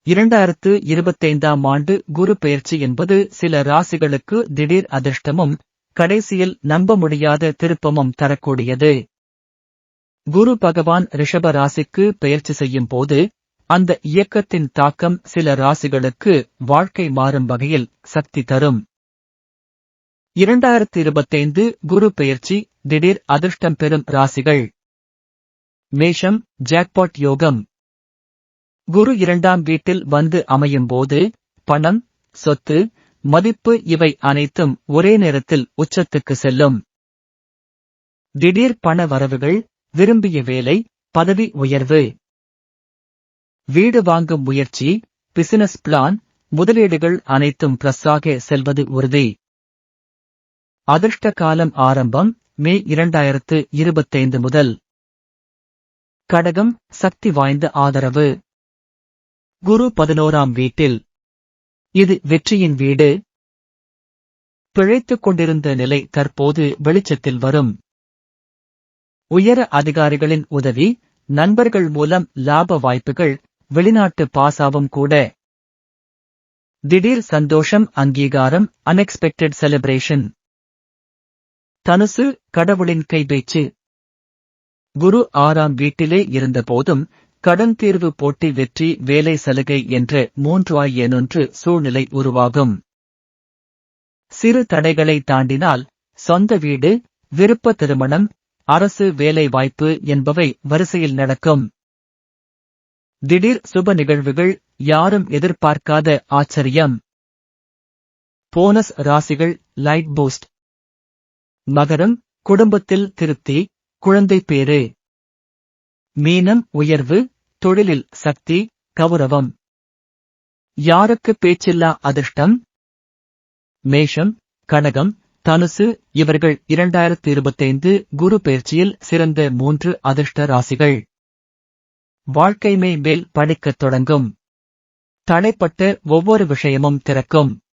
2025ஆம் ஆண்டு குரு பெயர்ச்சி என்பது சில ராசிகளுக்கு திடீர் அதிர்ஷ்டமும் கடைசியில் நம்ப முடியாத திருப்பமும் தரக்கூடியது. குரு பகவான் ரிஷப ராசிக்கு பெயர்ச்சி செய்யும் போது அந்த இயக்கத்தின் தாக்கம் சில ராசிகளுக்கு வாழ்க்கை மாறும் வகையில் சக்தி தரும். 2025 குரு பெயர்ச்சி திடீர் அதிர்ஷ்டம் பெறும் ராசிகள். மேஷம், ஜாக்பாட் யோகம். குரு 2ஆம் வீட்டில் வந்து அமையும் போது பணம், சொத்து, மதிப்பு இவை அனைத்தும் ஒரே நேரத்தில் உச்சத்துக்கு செல்லும். திடீர் பண வரவுகள், விரும்பிய வேலை, பதவி உயர்வு. வீடு வாங்கும் முயற்சி, பிசினஸ் பிளான், முதலீடுகள் அனைத்தும் பிளஸ்ஸாக செல்வது உறுதி. அதிர்ஷ்ட காலம் ஆரம்பம் மே 2025 முதல். கடகம், சக்தி வாய்ந்த ஆதரவு. குரு 11ஆம் வீட்டில். இது வெற்றியின் வீடு. பிழைத்துக் கொண்டிருந்த நிலை தற்போது வெளிச்சத்தில் வரும். உயர அதிகாரிகளின் உதவி, நண்பர்கள் மூலம் லாப வாய்ப்புகள், வெளிநாட்டு பாசாவும் கூட. திடீர் சந்தோஷம், அங்கீகாரம், அன்எக்ஸ்பெக்டட் செலிப்ரேஷன். தனுசு, கடவுளின் கைபேச்சு. குரு 6ஆம் வீட்டிலே இருந்தபோதும் கடன் தீர்வு, போட்டி, வெற்றி, வேலை சலுகை என்ற 3 சூழ்நிலை உருவாகும். சிறு தடைகளை தாண்டினால் சொந்த வீடு, விருப்ப திருமணம், அரசு வேலை வாய்ப்பு என்பவை வரிசையில் நடக்கும். திடீர் சுப நிகழ்வுகள், யாரும் எதிர்பார்க்காத ஆச்சரியம். போனஸ் ராசிகள், லைட் பூஸ்ட். மகரம், குடும்பத்தில் திருப்தி, குழந்தை பேறு. மீனம், உயர்வு, தொழிலில் சக்தி, கௌரவம். யாருக்கு பேச்சில்லா அதிர்ஷ்டம்? மேஷம், கடகம், தனுசு இவர்கள் 2025 குரு பெயர்ச்சியில் சிறந்த 3 அதிர்ஷ்ட ராசிகள். வாழ்க்கை மேல் படிக்கத் தொடங்கும். தடைப்பட்ட ஒவ்வொரு விஷயமும் திறக்கும்.